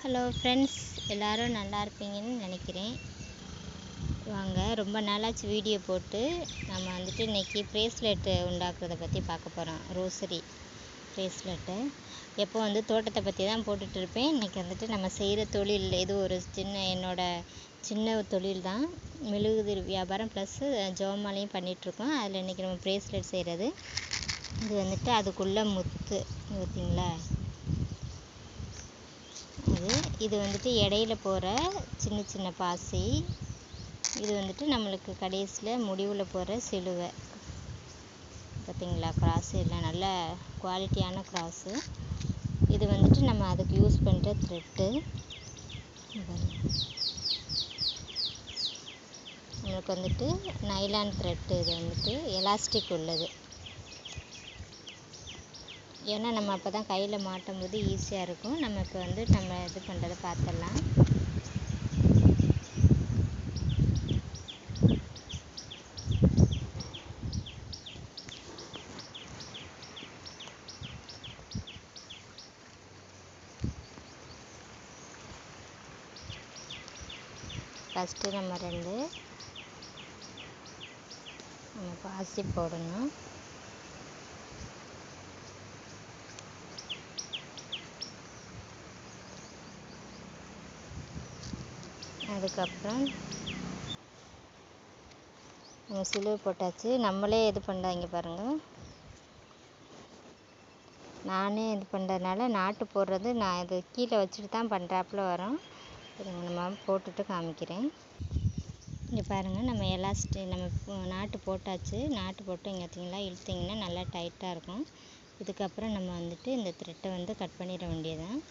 Hello friends, எல்லோரும் நல்லா இருப்பீங்கன்னு நினைக்கிறேன். வாங்க, ரொம்ப நாளாச்சு வீடியோ போட்டு. நம்ம வந்துட்டு இன்றைக்கி ப்ரேஸ்லெட்டு உண்டாக்குறத பற்றி பார்க்க போகிறோம். ரோசரி ப்ரேஸ்லெட்டு எப்போ தோட்டத்தை பற்றி தான் போட்டுட்ருப்பேன். இன்றைக்கி வந்துட்டு நம்ம செய்கிற தொழில் இது ஒரு என்னோடய சின்ன தொழில் தான். மெழுகுதிரி வியாபாரம் ப்ளஸ்ஸு ஜெபமாலையும் பண்ணிகிட்ருக்கோம். அதில் இன்றைக்கி நம்ம ப்ரேஸ்லெட் செய்கிறது. இது வந்துட்டு அதுக்குள்ளே முத்து பார்த்தீங்களா, இது வந்துட்டு இடையில போகிற சின்ன சின்ன பாசி. இது வந்துட்டு நம்மளுக்கு கடைசியில் முடிவில் போகிற சிலுவை பார்த்தீங்களா. கிராஸு எல்லாம் நல்ல குவாலிட்டியான கிராஸு. இது வந்துட்டு நம்ம அதுக்கு யூஸ் பண்ணுற த்ரெட்டு. நம்மளுக்கு வந்துட்டு நைலான் த்ரெட்டு. இது வந்துட்டு எலாஸ்டிக் உள்ளது. ஏன்னா நம்ம அப்போ தான் கையில் மாட்டும் போது ஈஸியாக இருக்கும். நம்ம இப்போ நம்ம இது பண்ணுறதை பார்த்துடலாம். ஃபஸ்ட்டு நம்ம பாசி போடணும். அதுக்கப்புறம் நம்ம சிலுவை போட்டாச்சு. நம்மளே இது பண்ணுறாங்க பாருங்கள். நானே இது பண்ணுறதுனால நாட்டு போடுறது நான் இது கீழே வச்சுட்டு தான் பண்ணுறாப்புல வரோம். நம்ம போட்டுட்டு காமிக்கிறேன். இங்கே பாருங்கள், நம்ம நம்ம நாட்டு போட்டாச்சு. நாட்டு போட்டு இங்கே பார்த்தீங்களா, இழுத்திங்கன்னா நல்லா டைட்டாக இருக்கும். இதுக்கப்புறம் நம்ம வந்துட்டு இந்த த்ரெட்டை கட் பண்ணிட வேண்டியதான்.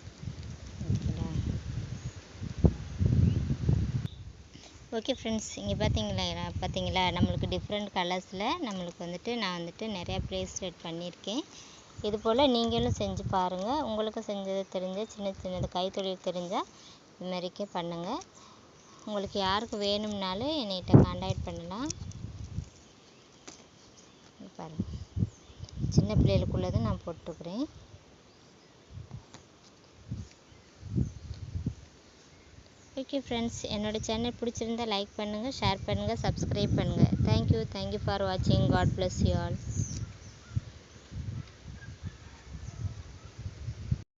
ஓகே ஃப்ரெண்ட்ஸ், இங்கே பார்த்தீங்களா நம்மளுக்கு டிஃப்ரெண்ட் கலர்ஸில் நம்மளுக்கு நான் நிறையா ப்ரேஸ்லெட் பண்ணியிருக்கேன். இது போல் நீங்களும் செஞ்சு பாருங்கள். உங்களுக்கு செஞ்சது தெரிஞ்ச சின்னது கைத்தொழில் தெரிஞ்சால் இது மாதிரிக்கே பண்ணுங்கள். உங்களுக்கு யாருக்கு வேணும்னாலும் என்னைகிட்ட காண்டாக்ட் பண்ணலாம். பாருங்கள், சின்ன பிள்ளைகளுக்குள்ளதும் நான் போட்டுக்கிறேன். ஓகே ஃப்ரெண்ட்ஸ், என்னோடய சேனல் பிடிச்சிருந்தால் லைக் பண்ணுங்கள், ஷேர் பண்ணுங்கள், சப்ஸ்கிரைப் பண்ணுங்கள். தேங்க்யூ ஃபார் வாட்சிங். God bless you all.